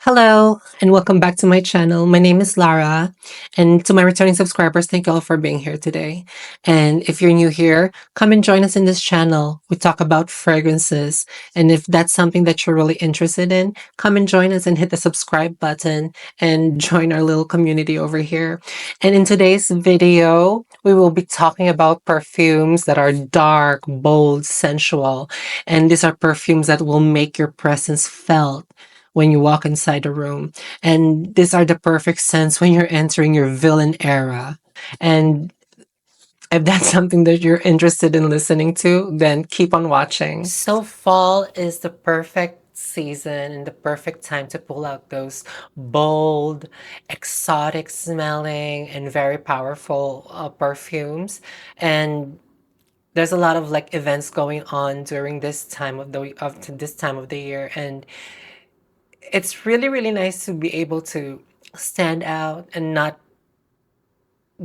Hello, and welcome back to my channel. My name is Lara, and to my returning subscribers, thank you all for being here today. And if you're new here, come and join us in this channel. We talk about fragrances, and if that's something that you're really interested in, come and join us and hit the subscribe button and join our little community over here. And in today's video, we will be talking about perfumes that are dark, bold, sensual, and these are perfumes that will make your presence felt when you walk inside a room. And these are the perfect scents when you're entering your villain era. And if that's something that you're interested in listening to, then keep on watching. So, fall is the perfect season and the perfect time to pull out those bold, exotic smelling, and very powerful perfumes. And there's a lot of like events going on during this time of the year, and it's really really nice to be able to stand out and not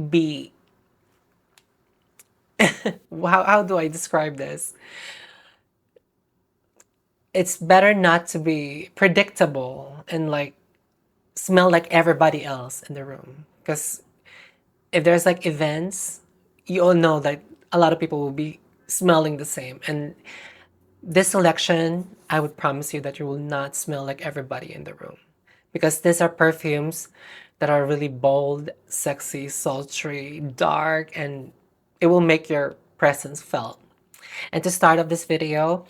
be how do I describe this? It's better not to be predictable and like smell like everybody else in the room, because if there's like events, you all know that a lot of people will be smelling the same. And this selection, I would promise you that you will not smell like everybody in the room, because these are perfumes that are really bold, sexy, sultry, dark, and it will make your presence felt. And to start off this video,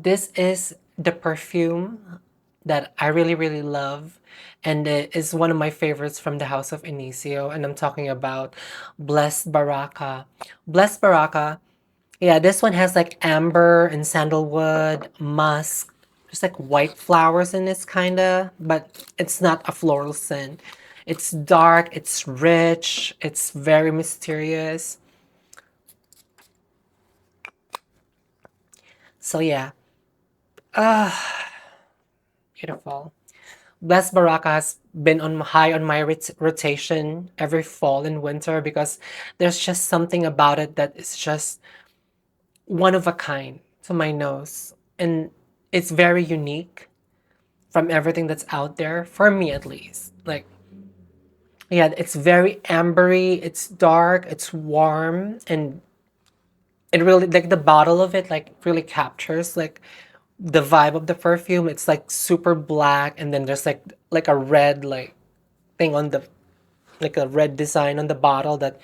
this is the perfume that I really, really love, and it is one of my favorites from the house of Inicio, and I'm talking about Blessed Baraka. Blessed Baraka, yeah, this one has like amber and sandalwood, musk. There's like white flowers in this kinda, but it's not a floral scent. It's dark, it's rich, it's very mysterious. So yeah, beautiful. Blessed Baraka has been on high on my rotation every fall and winter, because there's just something about it that is just one of a kind to my nose, and it's very unique from everything that's out there, for me at least. Like, yeah, it's very ambery, it's dark, it's warm, and it really, like, the bottle of it like really captures like the vibe of the perfume. It's like super black, and then there's like a red like thing on the, like a red design on the bottle, that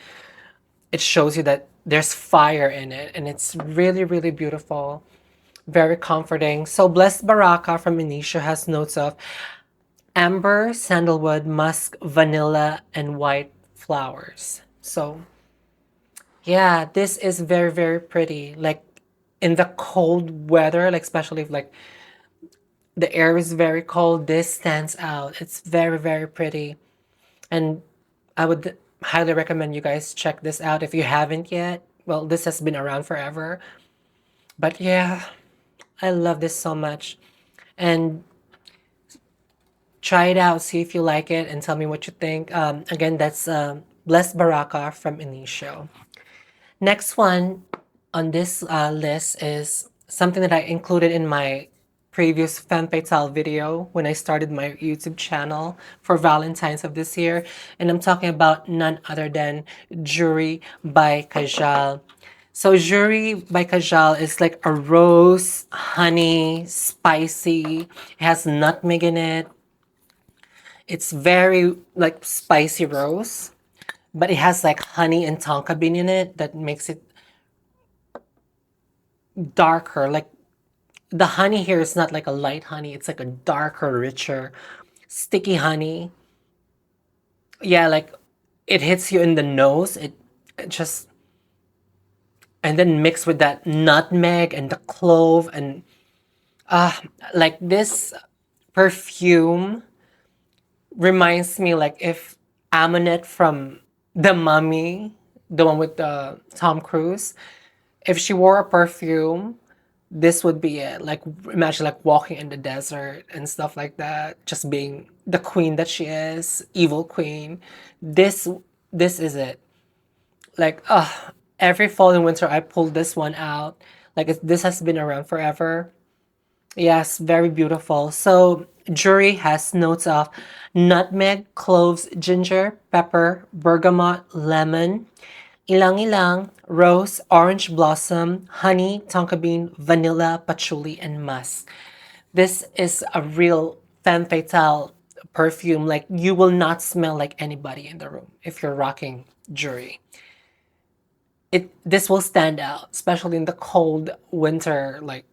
it shows you that there's fire in it, and it's really really beautiful, very comforting. So Blessed Baraka from Initia has notes of amber, sandalwood, musk, vanilla, and white flowers. So yeah, this is very, very pretty. Like in the cold weather, like especially if like the air is very cold, this stands out. It's very, very pretty. And I would highly recommend you guys check this out if you haven't yet. Well, this has been around forever. But yeah, I love this so much. And try it out, see if you like it, and tell me what you think. Again, that's Blessed Baraka from Inicio. Next one on this list is something that I included in my previous Femme Fatale video when I started my YouTube channel for Valentine's of this year. And I'm talking about none other than Joorie by Kajal. So Joorie by Kajal is like a rose, honey, spicy. It has nutmeg in it. It's very like spicy rose, but it has like honey and tonka bean in it that makes it darker. Like the honey here is not like a light honey, it's like a darker, richer, sticky honey. Yeah, like it hits you in the nose. It just, and then mixed with that nutmeg and the clove, and like this perfume reminds me like if Amonette from The Mummy, the one with Tom Cruise, if she wore a perfume, this would be it. Like imagine like walking in the desert and stuff like that, just being the queen that she is, evil queen. This this is it. Like every fall and winter I pull this one out. Like this has been around forever. Yes, very beautiful. So Joorie has notes of nutmeg, cloves, ginger, pepper, bergamot, lemon, ilang-ilang, rose, orange blossom, honey, tonka bean, vanilla, patchouli, and musk. This is a real femme fatale perfume. Like, you will not smell like anybody in the room if you're rocking Joorie. This will stand out, especially in the cold winter like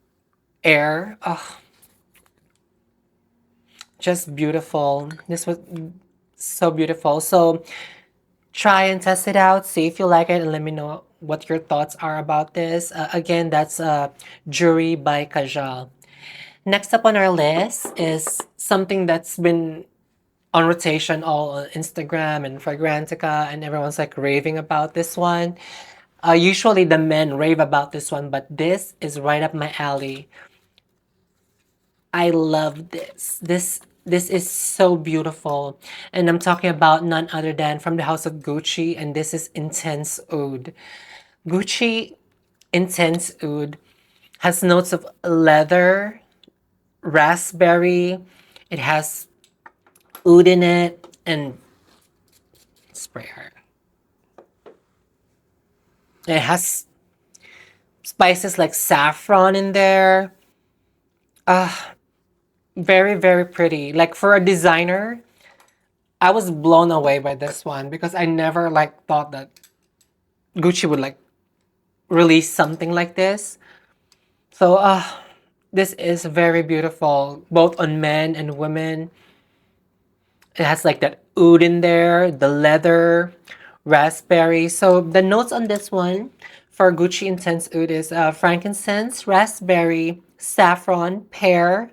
air. Oh, just beautiful. This was so beautiful. So try and test it out, see if you like it, and let me know what your thoughts are about this. Again, that's Joorie by Kajal. Next up on our list is something that's been on rotation all on Instagram and Fragrantica, and everyone's like raving about this one. Usually the men rave about this one, but this is right up my alley. I love this. This is so beautiful. And I'm talking about none other than from the house of Gucci, and this is Intense Oud. Gucci Intense Oud has notes of leather, raspberry. It has oud in it, and spray her. It has spices like saffron in there. Very, very pretty. Like for a designer, I was blown away by this one because I never like thought that Gucci would like release something like this. So this is very beautiful, both on men and women. It has like that oud in there, the leather, raspberry. So the notes on this one for Gucci Intense Oud is frankincense, raspberry, saffron, pear,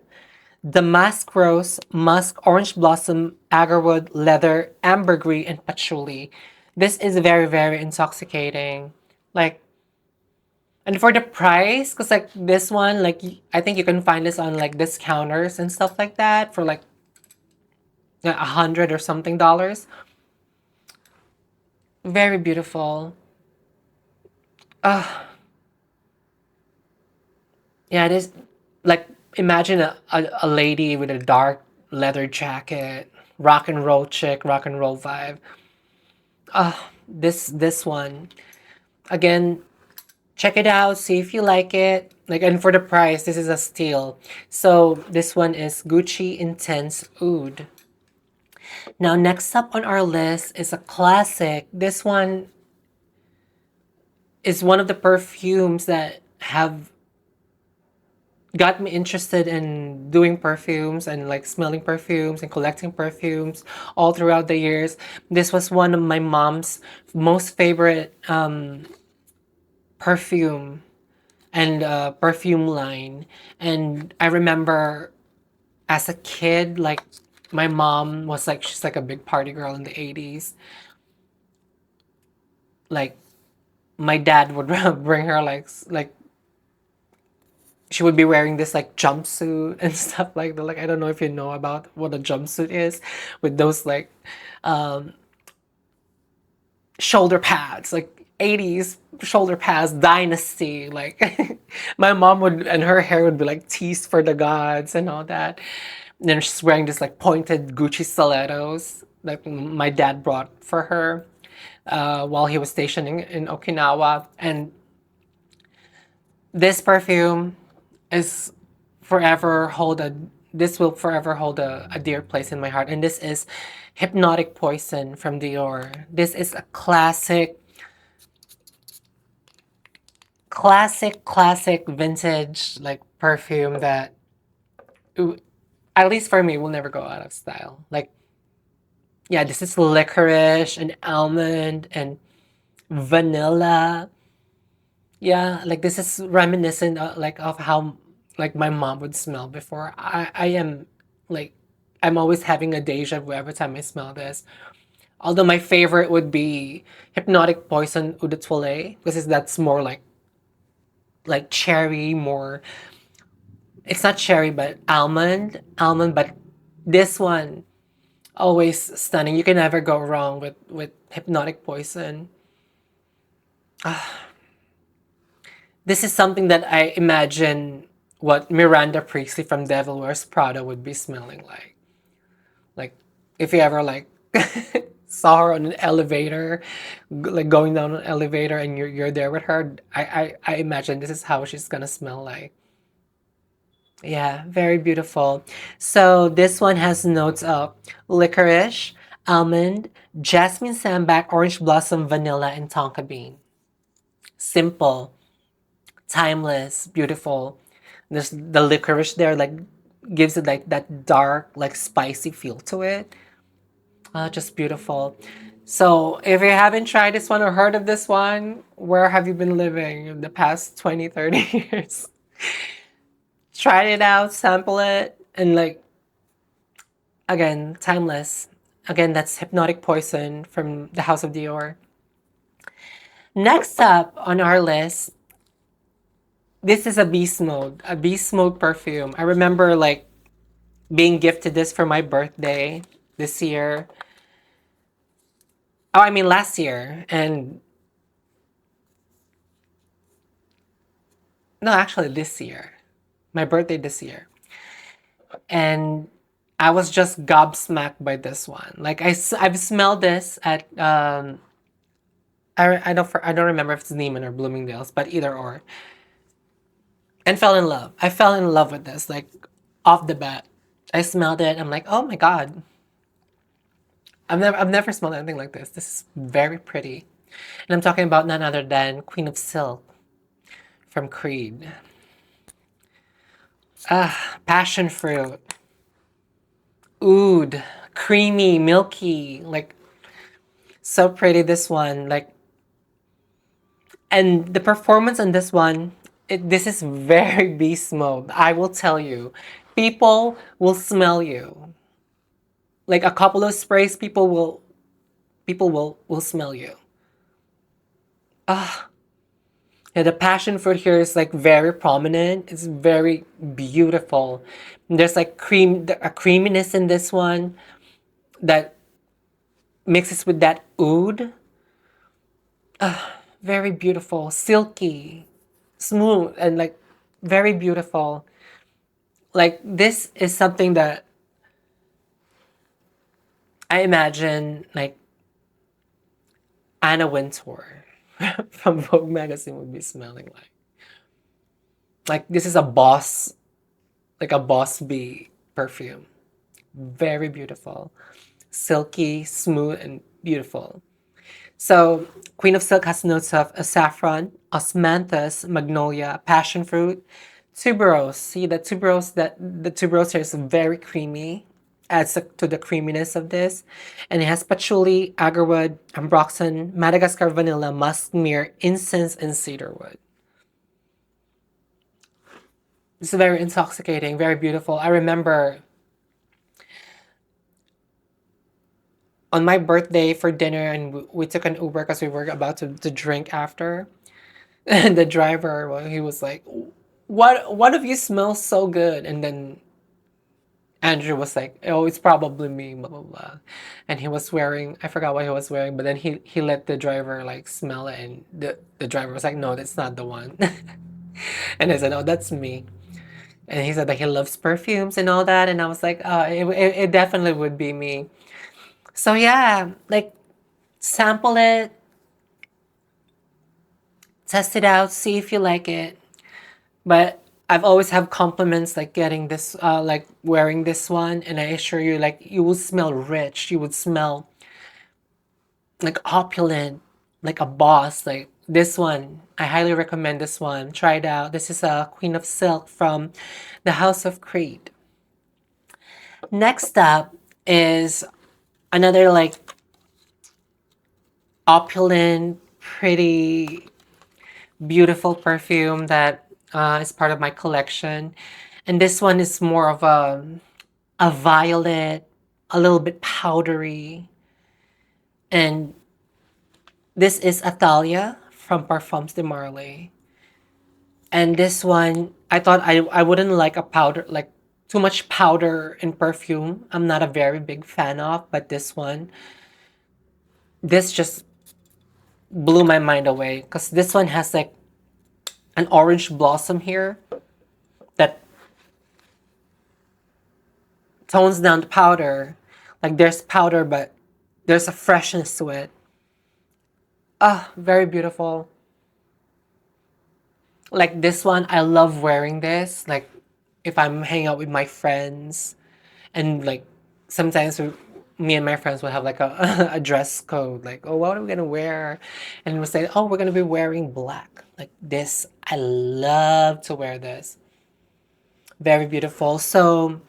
damask rose, musk, orange blossom, agarwood, leather, ambergris, and patchouli. This is very, very intoxicating. Like, and for the price, because like this one, like I think you can find this on like discounters and stuff like that for like 100 or something dollars. Very beautiful. Yeah, it is like imagine a lady with a dark leather jacket, rock and roll chick, rock and roll vibe. This one. Again, check it out, see if you like it. Like, and for the price, this is a steal. So this one is Gucci Intense Oud. Now, next up on our list is a classic. This one is one of the perfumes that have got me interested in doing perfumes and like smelling perfumes and collecting perfumes all throughout the years. This was one of my mom's most favorite perfume and perfume line. And I remember as a kid, like my mom was like, she's like a big party girl in the 80s. Like my dad would bring her like she would be wearing this like jumpsuit and stuff like that. Like I don't know if you know about what a jumpsuit is, with those like shoulder pads, like 80s shoulder pads, dynasty. Like my mom would, and her hair would be like teased for the gods and all that. And then she's wearing this like pointed Gucci stilettos that my dad brought for her while he was stationing in Okinawa. And this perfume is forever hold a this will forever hold a dear place in my heart. And this is Hypnotic Poison from Dior. This is a classic vintage like perfume that at least for me will never go out of style. Like yeah, this is licorice and almond and vanilla. Yeah, like this is reminiscent like of how like my mom would smell before. I am like I'm always having a deja vu every time I smell this. Although my favorite would be Hypnotic Poison Eau de Toilette because that's more like cherry, more it's not cherry but almond. But this one always stunning. You can never go wrong with Hypnotic Poison. This is something that I imagine what Miranda Priestley from Devil Wears Prada would be smelling like. Like, if you ever like saw her on an elevator, like going down an elevator, and you're there with her, I imagine this is how she's gonna smell like. Yeah, very beautiful. So this one has notes of licorice, almond, jasmine sambac, orange blossom, vanilla, and tonka bean. Simple, timeless, beautiful. There's the licorice there, like gives it like that dark, like spicy feel to it. Just beautiful. So if you haven't tried this one or heard of this one, where have you been living in the past 20, 30 years? Try it out, sample it, and like, again, timeless. Again, that's Hypnotic Poison from the House of Dior. Next up on our list, this is a beast mode perfume. I remember like being gifted this for my birthday this year. Oh, I mean last year. And no, actually this year. My birthday this year. And I was just gobsmacked by this one. Like I've smelled this at I don't remember if it's Neiman or Bloomingdale's, but either or. And fell in love. I fell in love with this, like off the bat. I smelled it. I'm like, oh my god. I've never smelled anything like this. This is very pretty. And I'm talking about none other than Queen of Silk from Creed. Passion fruit. Oud. Creamy, milky. Like, so pretty, this one. Like, and the performance on this one, this is very beast mode. I will tell you. People will smell you. Like a couple of sprays, people will smell you. Ah, yeah, the passion fruit here is like very prominent. It's very beautiful. There's like a creaminess in this one that mixes with that oud. Very beautiful, silky, smooth, and like very beautiful. Like this is something that I imagine like Anna Wintour from Vogue magazine would be smelling like. Like this is a boss, like a boss bee perfume. Very beautiful, silky, smooth, and beautiful. So Queen of Silk has notes of saffron, osmanthus, magnolia, passion fruit, tuberose. See the tuberose, that the tuberose here is very creamy. Adds to the creaminess of this. And it has patchouli, agarwood, ambroxan, Madagascar vanilla, musk myrrh, incense, and cedarwood. It's very intoxicating, very beautiful. I remember on my birthday for dinner, and we took an Uber because we were about to drink after. And the driver, well, he was like, "What? One of you smells so good?" And then Andrew was like, "Oh, it's probably me." Blah blah blah. And he was wearing, I forgot what he was wearing, but then he let the driver like smell it, and the driver was like, "No, that's not the one." And I said, "Oh, that's me." And he said that he loves perfumes and all that, and I was like, "Oh, it definitely would be me." So yeah, like sample it, test it out, see if you like it. But I've always have compliments like getting this, like wearing this one, and I assure you, like you will smell rich. You would smell like opulent, like a boss. Like this one, I highly recommend this one. Try it out. This is a Queen of Silk from the House of Creed. Next up is another like opulent, pretty, beautiful perfume that is part of my collection. And this one is more of a violet, a little bit powdery. And this is Athalia from Parfums de Marley. And this one, I thought I wouldn't like a powder, like too much powder in perfume. I'm not a very big fan of, but this just blew my mind away because this one has like an orange blossom here. that tones down the powder. Like there's powder, but there's a freshness to it. Ah, very beautiful. Like this one, I love wearing this. Like if I'm hanging out with my friends, and like sometimes me and my friends will have like a, a dress code. Like, oh, what are we gonna wear? And we'll say, oh, we're gonna be wearing black. Like this, I love to wear this. Very beautiful. So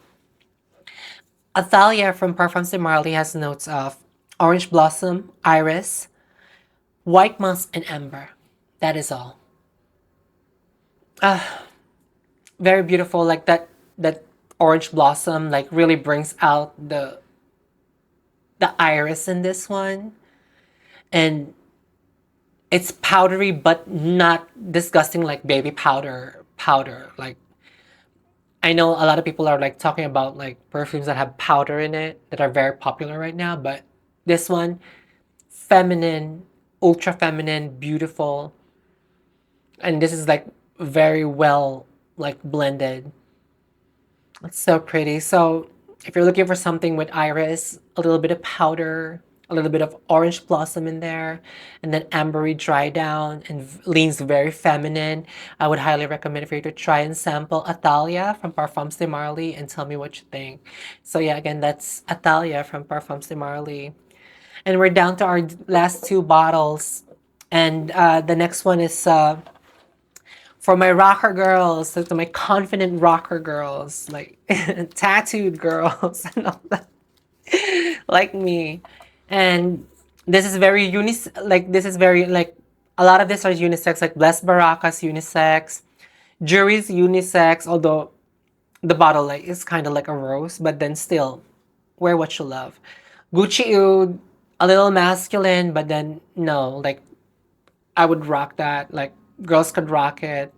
Athalia from Parfums de Marly has notes of orange blossom, iris, white musk, and amber. That is all. Very beautiful. Like that orange blossom like really brings out the iris in this one. And it's powdery but not disgusting like baby powder. Like I know a lot of people are like talking about like perfumes that have powder in it that are very popular right now, but this one, feminine, ultra feminine, beautiful, and this is like very well like blended. It's so pretty. So if you're looking for something with iris, a little bit of powder, a little bit of orange blossom in there, and then ambery dry down and leans very feminine, I would highly recommend for you to try and sample Athalia from Parfums de Marly and tell me what you think. So yeah, again, that's Athalia from Parfums de Marly. And we're down to our last two bottles. And the next one is for my rocker girls, so to my confident rocker girls, like tattooed girls and all that, like me. And this is very this is very like a lot of this are unisex, like Blessed Baraka's unisex, Joorie's unisex, although the bottle like is kind of like a rose, but then still wear what you love. Gucci Oud, a little masculine, but then no, like I would rock that. Like girls could rock it.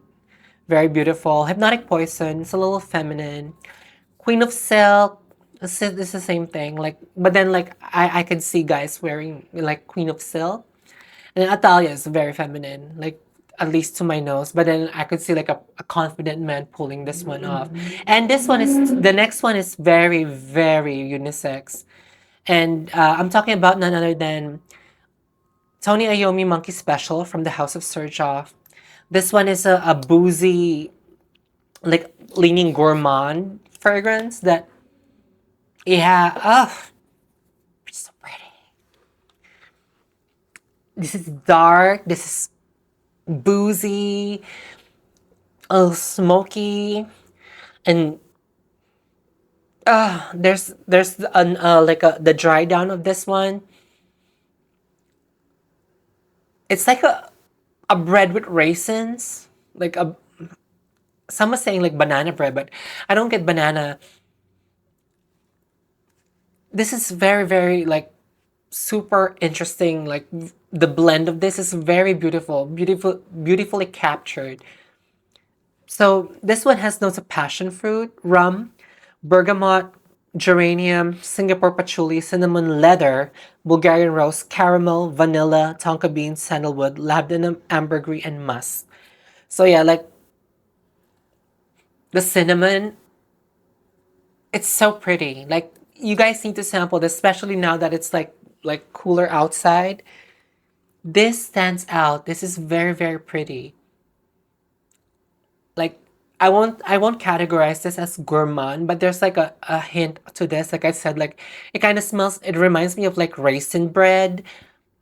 Very beautiful. Hypnotic Poison. It's a little feminine. Queen of Silk. This is the same thing. Like, but then like I could see guys wearing like Queen of Silk. And then Athalia is very feminine. Like at least to my nose. But then I could see like a confident man pulling this one off. And this one is the next one is very very unisex. And I'm talking about none other than Tony Iommi Monkey Special from the House of Serjoff. This one is a boozy, like leaning gourmand fragrance that, yeah, oh, it's so pretty. This is dark. This is boozy, a little smoky, and there's an like the dry down of this one. It's like a bread with raisins, like a some are saying like banana bread, but I don't get banana. This is very, very like super interesting. Like the blend of this is very beautifully captured. So this one has notes of passion fruit, rum, bergamot, geranium, Singapore patchouli, cinnamon, leather, Bulgarian rose, caramel, vanilla, tonka beans, sandalwood, labdanum, ambergris, and musk. So yeah, like the cinnamon, it's so pretty. Like you guys need to sample this, especially now that it's like cooler outside. This stands out. This is very, very pretty. Like I won't categorize this as gourmand, but there's like a hint to this. Like I said, like it kind of smells, it reminds me of like raisin bread,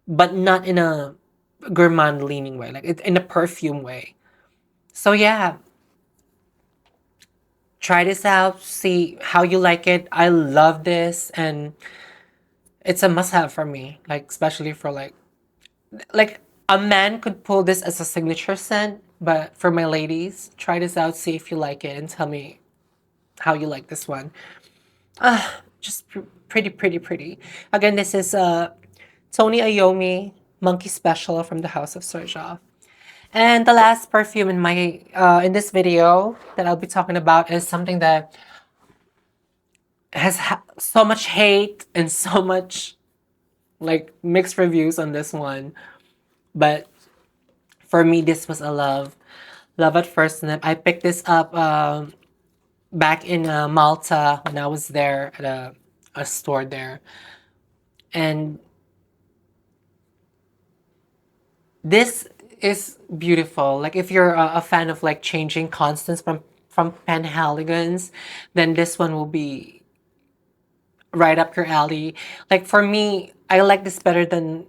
but not in a gourmand leaning way, like in a perfume way. So yeah, try this out, see how you like it. I love this, and it's a must-have for me. Like especially for like a man could pull this as a signature scent, but for my ladies, try this out, see if you like it, and tell me how you like this one. Just pretty, pretty, pretty. Again, this is Tony Iommi Monkey Special from the House of Serjoff. And the last perfume in my in this video that I'll be talking about is something that has so much hate and so much like mixed reviews on this one, but for me this was a love. Love at first sniff. I picked this up back in Malta when I was there at a store there. And this is beautiful. Like if you're a fan of like changing constants from Penhaligons, then this one will be right up your alley. Like for me, I like this better than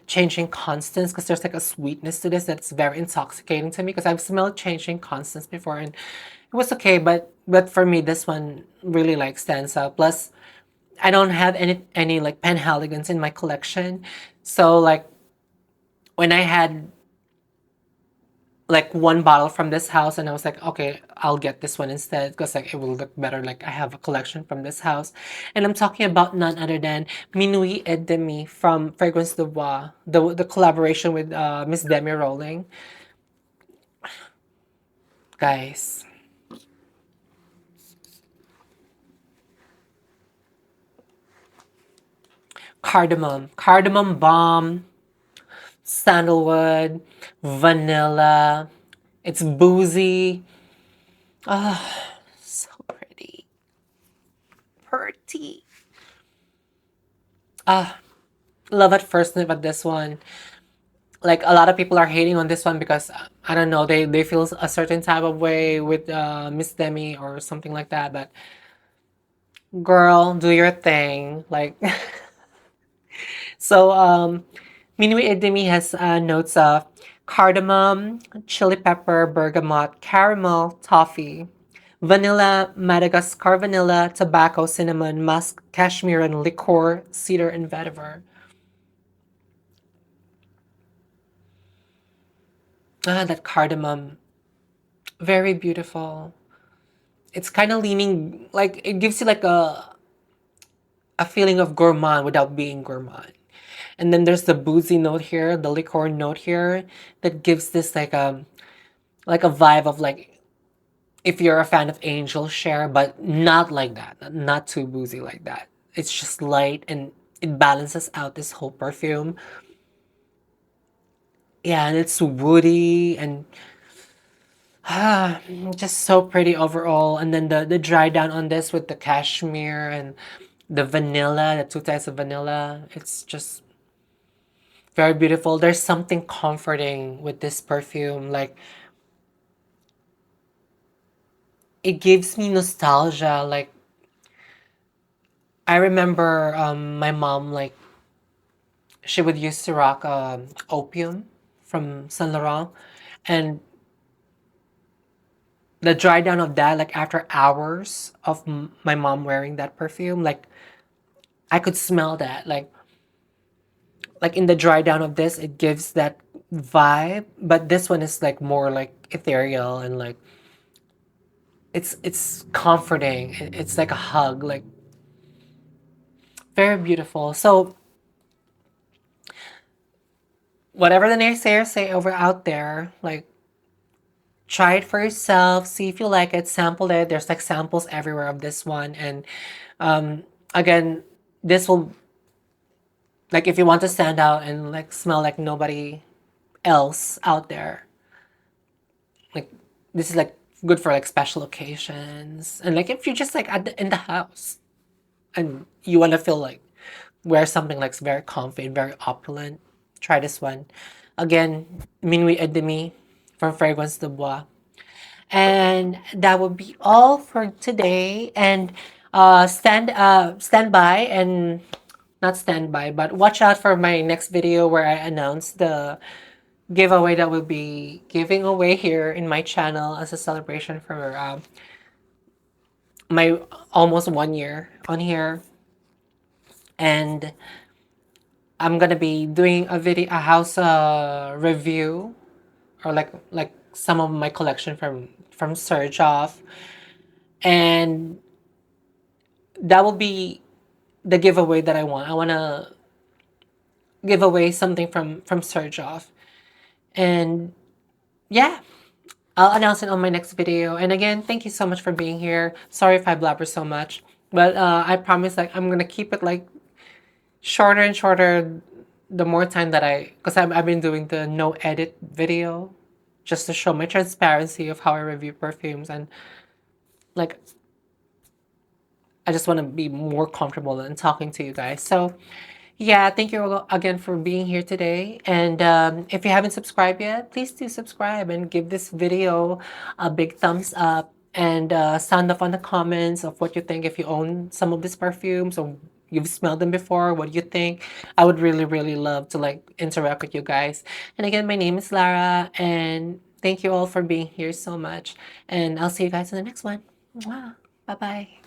changing constants because there's like a sweetness to this that's very intoxicating to me because I've smelled changing constants before and it was okay, but for me this one really like stands out. Plus, I don't have any like Penhaligons in my collection, so like when I had like one bottle from this house and I was like, okay, I'll get this one instead because like it will look better. Like I have a collection from this house. And I'm talking about none other than Minuit et Demi from Fragrance de Bois, the collaboration with Miss Demi Rowling. Guys, cardamom balm, sandalwood, vanilla. It's boozy. Ah, so pretty. Pretty. Ah, love at first sniff at this one. Like a lot of people are hating on this one because I don't know, they feel a certain type of way with Miss Demi or something like that. But girl, do your thing. Like so, Minuit et Demi has notes of cardamom, chili pepper, bergamot, caramel, toffee, vanilla, Madagascar vanilla, tobacco, cinnamon, musk, cashmere, and liqueur, cedar, and vetiver. Ah, that cardamom, very beautiful. It's kind of leaning like it gives you like a feeling of gourmand without being gourmand. And then there's the boozy note here, the liqueur note here that gives this like a vibe of like if you're a fan of Angel Share, but not like that, not too boozy like that. It's just light and it balances out this whole perfume. Yeah, and it's woody and just so pretty overall. And then the dry down on this with the cashmere and the vanilla, the two types of vanilla. It's just very beautiful. There's something comforting with this perfume. Like it gives me nostalgia. Like I remember my mom like she would use to rock opium from Saint Laurent, and the dry down of that like after hours of my mom wearing that perfume, like I could smell that. Like in the dry down of this, it gives that vibe, but this one is like more like ethereal and like it's comforting. It's like a hug, like very beautiful. So whatever the naysayers say over out there, like try it for yourself, see if you like it, sample it. There's like samples everywhere of this one, and um, again, this will like if you want to stand out and like smell like nobody else out there, like this is like good for like special occasions and like if you're just like in the house and you want to feel like wear something like very comfy and very opulent, try this one. Again, Minuit et Demi from Fragrance de Bois. And that would be all for today. And stand by and not stand by, but watch out for my next video where I announce the giveaway that will be giving away here in my channel as a celebration for my almost 1 year on here. And I'm gonna be doing a house review or like some of my collection from Search Off, and that will be the giveaway that I want. I wanna give away something from Search Off, and yeah, I'll announce it on my next video. And again, thank you so much for being here. Sorry if I blabber so much, but I promise like I'm gonna keep it like shorter and shorter the more time that because I've been doing the no edit video just to show my transparency of how I review perfumes. And like, I just want to be more comfortable in talking to you guys. So, yeah, thank you again for being here today. And if you haven't subscribed yet, please do subscribe and give this video a big thumbs up. And sound off on the comments of what you think if you own some of these perfumes or you've smelled them before. What do you think? I would really, really love to like interact with you guys. And again, my name is Lara, and thank you all for being here so much. And I'll see you guys in the next one. Bye bye.